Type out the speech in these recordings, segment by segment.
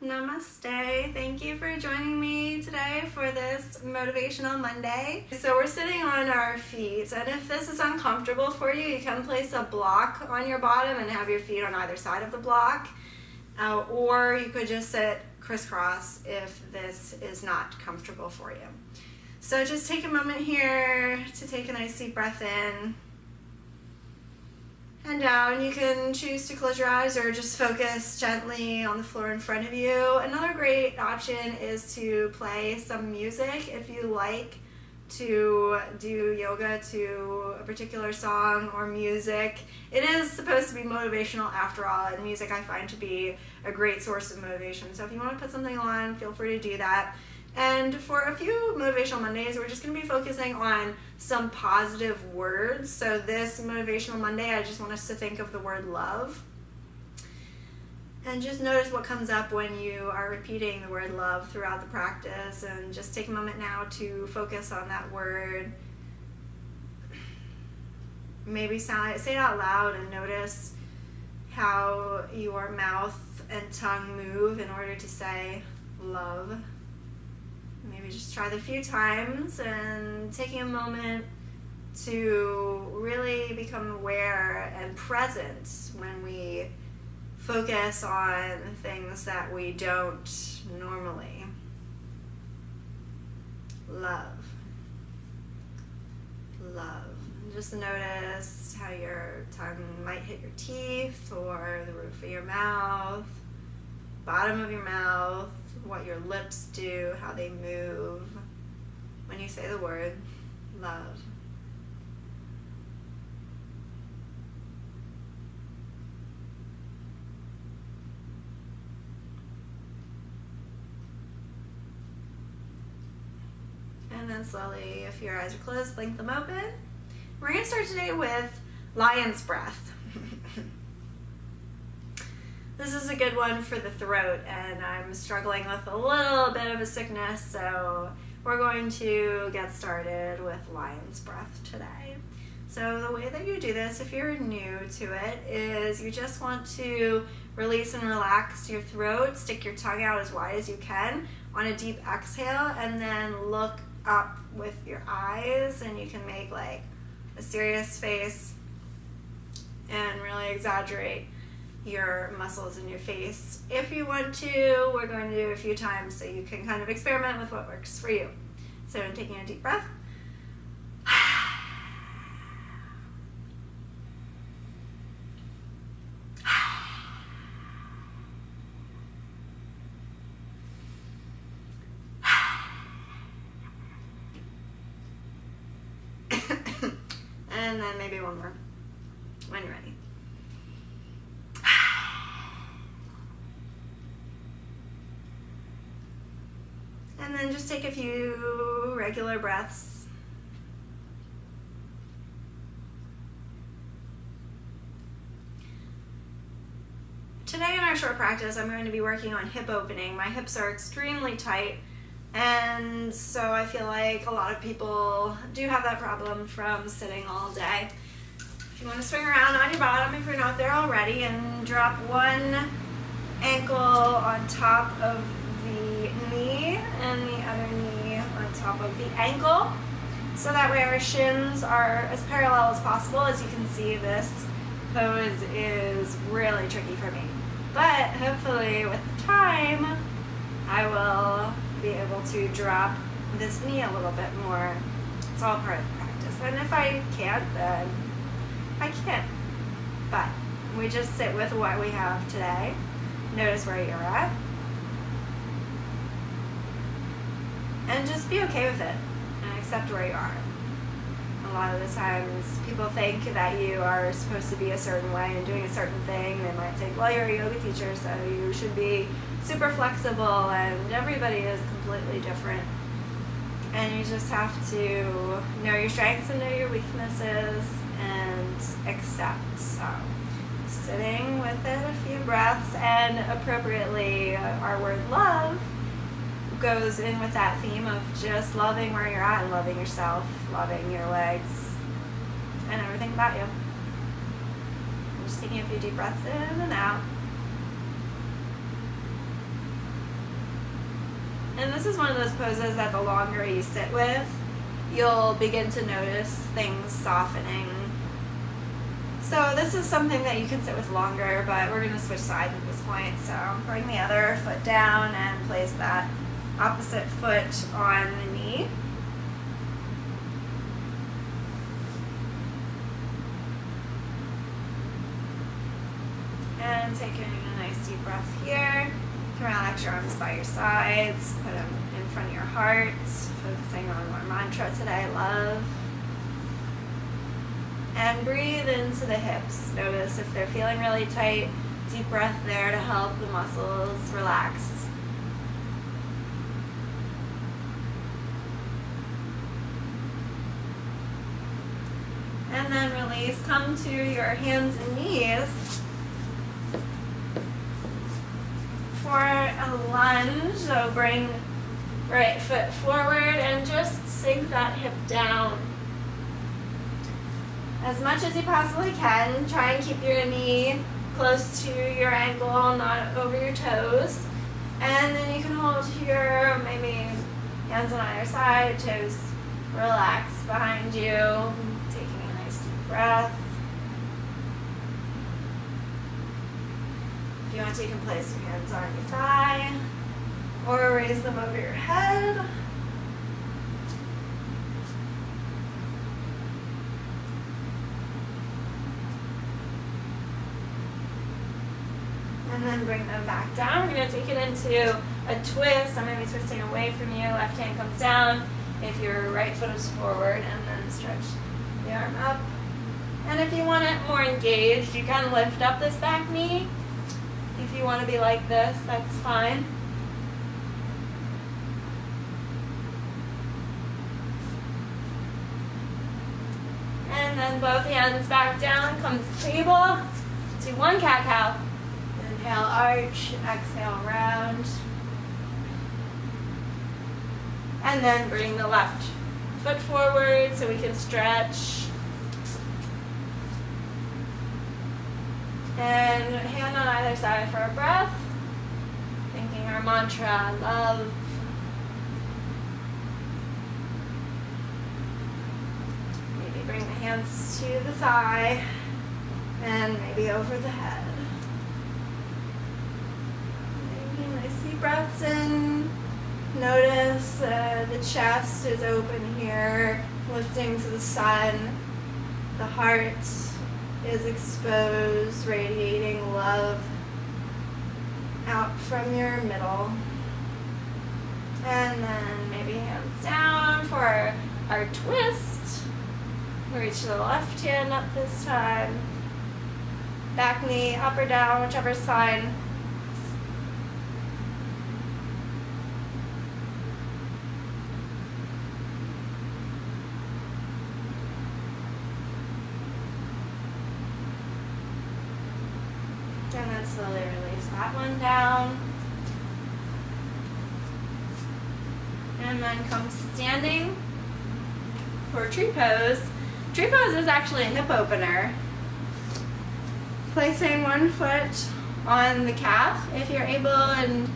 Namaste. Thank you for joining me today for this Motivational Monday. So we're sitting on our feet, and if this is uncomfortable for you, you can place a block on your bottom and have your feet on either side of the block, or you could just sit crisscross if this is not comfortable for you. So just take a moment here to take a nice deep breath in and down. You can choose to close your eyes or just focus gently on the floor in front of you. Another great option is to play some music if you like to do yoga to a particular song or music. It is supposed to be motivational after all, and music I find to be a great source of motivation. So if you want to put something on, feel free to do that. And for a few Motivational Mondays, we're just going to be focusing on some positive words. So this Motivational Monday, I just want us to think of the word love. And just notice what comes up when you are repeating the word love throughout the practice. And just take a moment now to focus on that word. Maybe say it out loud and notice how your mouth and tongue move in order to say love. Maybe just try that a few times and taking a moment to really become aware and present when we focus on things that we don't normally. Love. Love. Just notice how your tongue might hit your teeth or the roof of your mouth, bottom of your mouth, what your lips do, how they move when you say the word love. And then slowly, if your eyes are closed, blink them open. We're going to start today with lion's breath. This is a good one for the throat, and I'm struggling with a little bit of a sickness, so we're going to get started with lion's breath today. So the way that you do this, if you're new to it, is you just want to release and relax your throat, stick your tongue out as wide as you can on a deep exhale, and then look up with your eyes, and you can make like a serious face and really exaggerate your muscles in your face. If you want to, we're going to do it a few times so you can kind of experiment with what works for you. So I'm taking a deep breath. And then maybe one more when you're ready. And then just take a few regular breaths. Today in our short practice, I'm going to be working on hip opening. My hips are extremely tight, and so I feel like a lot of people do have that problem from sitting all day. If you want to swing around on your bottom, if you're not there already, and drop one ankle on top of the knee and the other knee on top of the ankle, so that way our shins are as parallel as possible. As you can see, this pose is really tricky for me, but hopefully with time I will be able to drop this knee a little bit more. It's all part of the practice, and if I can't, then I can't. But we just sit with what we have today. Notice where you're at, and just be okay with it and accept where you are. A lot of the times people think that you are supposed to be a certain way and doing a certain thing. They might think, well, you're a yoga teacher, so you should be super flexible, and everybody is completely different. And you just have to know your strengths and know your weaknesses and accept. So sitting with it a few breaths, and appropriately our word love goes in with that theme of just loving where you're at and loving yourself, loving your legs and everything about you. I'm just taking a few deep breaths in and out. And this is one of those poses that the longer you sit with, you'll begin to notice things softening. So this is something that you can sit with longer, but we're going to switch sides at this point. So bring the other foot down and place that opposite foot on the knee. And taking a nice deep breath here. You can relax your arms by your sides, put them in front of your heart, focusing on our mantra today, love. And breathe into the hips. Notice if they're feeling really tight, deep breath there to help the muscles relax. And then release, come to your hands and knees for a lunge. So bring right foot forward and just sink that hip down as much as you possibly can. Try and keep your knee close to your ankle, not over your toes. And then you can hold here, maybe hands on either side, toes relax behind you. Taking a nice deep breath. If you want to, you can place your hands on your thigh or raise them over your head. And then bring them back down. We're going to take it into a twist. I'm going to be twisting away from you. Left hand comes down. If your right foot is forward, and then stretch the arm up. And if you want it more engaged, you can lift up this back knee. If you want to be like this, that's fine. And then both hands back down, come to the table. Do one cat-cow. Inhale, arch, exhale, round. And then bring the left foot forward so we can stretch. And hand on either side for a breath. Thinking our mantra, love. Maybe bring the hands to the thigh and maybe over the head. Nice deep breaths in. Notice the chest is open here, lifting to the sun. The heart is exposed, radiating love out from your middle. And then maybe hands down for our twist. Reach the left hand up this time. Back knee up or down, whichever's fine. And then slowly release that one down. And then come to standing for tree pose. Tree pose is actually a hip opener. Placing one foot on the calf. If you're able and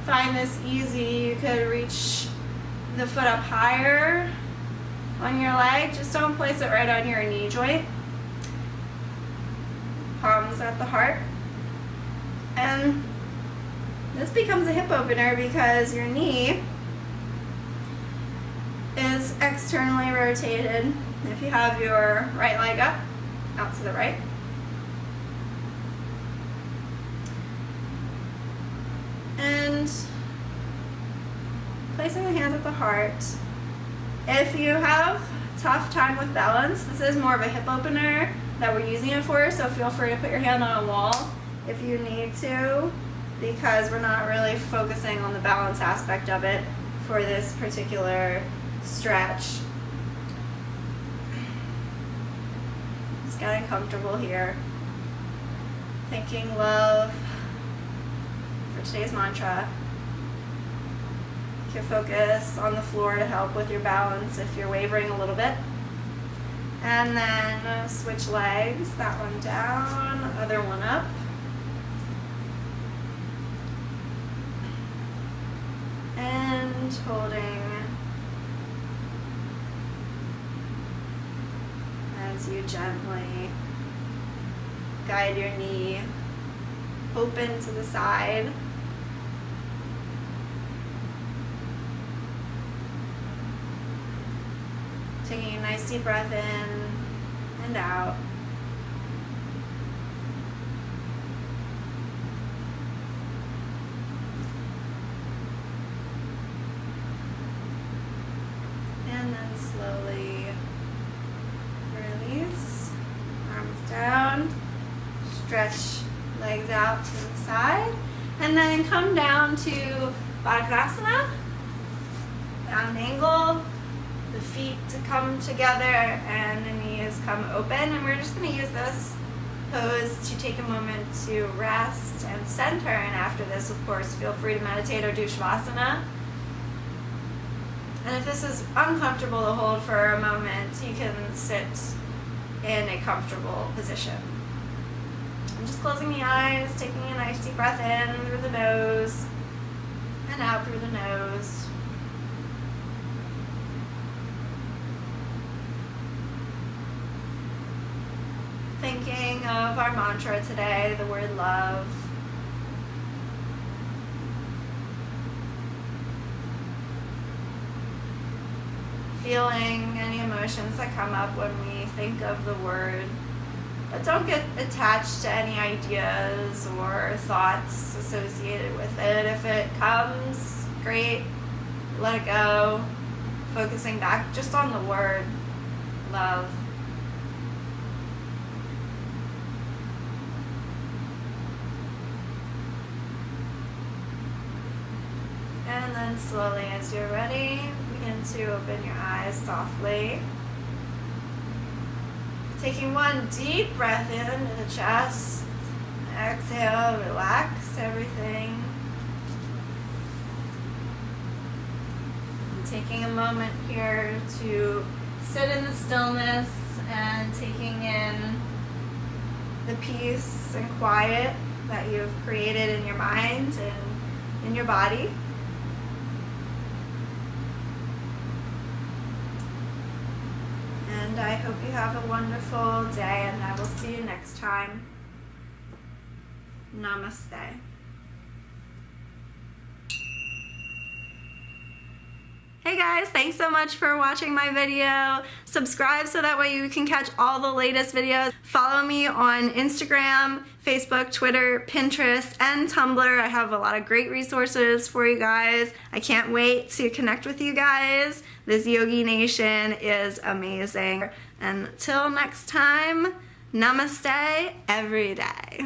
find this easy, you could reach the foot up higher on your leg. Just don't place it right on your knee joint. Palms at the heart. And this becomes a hip opener because your knee is externally rotated. If you have your right leg up, out to the right. And placing the hands at the heart. If you have tough time with balance, this is more of a hip opener that we're using it for, so feel free to put your hand on a wall if you need to, because we're not really focusing on the balance aspect of it for this particular stretch. Just getting comfortable here. Thinking love for today's mantra. You can focus on the floor to help with your balance if you're wavering a little bit. And then switch legs, that one down, other one up. And as you gently guide your knee open to the side. Taking a nice deep breath in and out. And then slowly release. Arms down. Stretch legs out to the side. And then come down to Baddha, down angle. The feet to come together and the knees come open. And we're just going to use this pose to take a moment to rest and center. And after this, of course, feel free to meditate or do Shavasana. And if this is uncomfortable to hold for a moment, you can sit in a comfortable position. I'm just closing the eyes, taking a nice deep breath in through the nose and out through the nose. Thinking of our mantra today, the word love. Feeling any emotions that come up when we think of the word. But don't get attached to any ideas or thoughts associated with it. If it comes, great, let it go. Focusing back just on the word love. And then slowly, as you're ready, begin to open your eyes softly. Taking one deep breath into the chest. Exhale, relax everything. And taking a moment here to sit in the stillness and taking in the peace and quiet that you've created in your mind and in your body. And I hope you have a wonderful day, and I will see you next time. Namaste. Hey guys, thanks so much for watching my video. Subscribe so that way you can catch all the latest videos. Follow me on Instagram, Facebook, Twitter, Pinterest, and Tumblr. I have a lot of great resources for you guys. I can't wait to connect with you guys. This Yogi Nation is amazing. Until next time, namaste every day.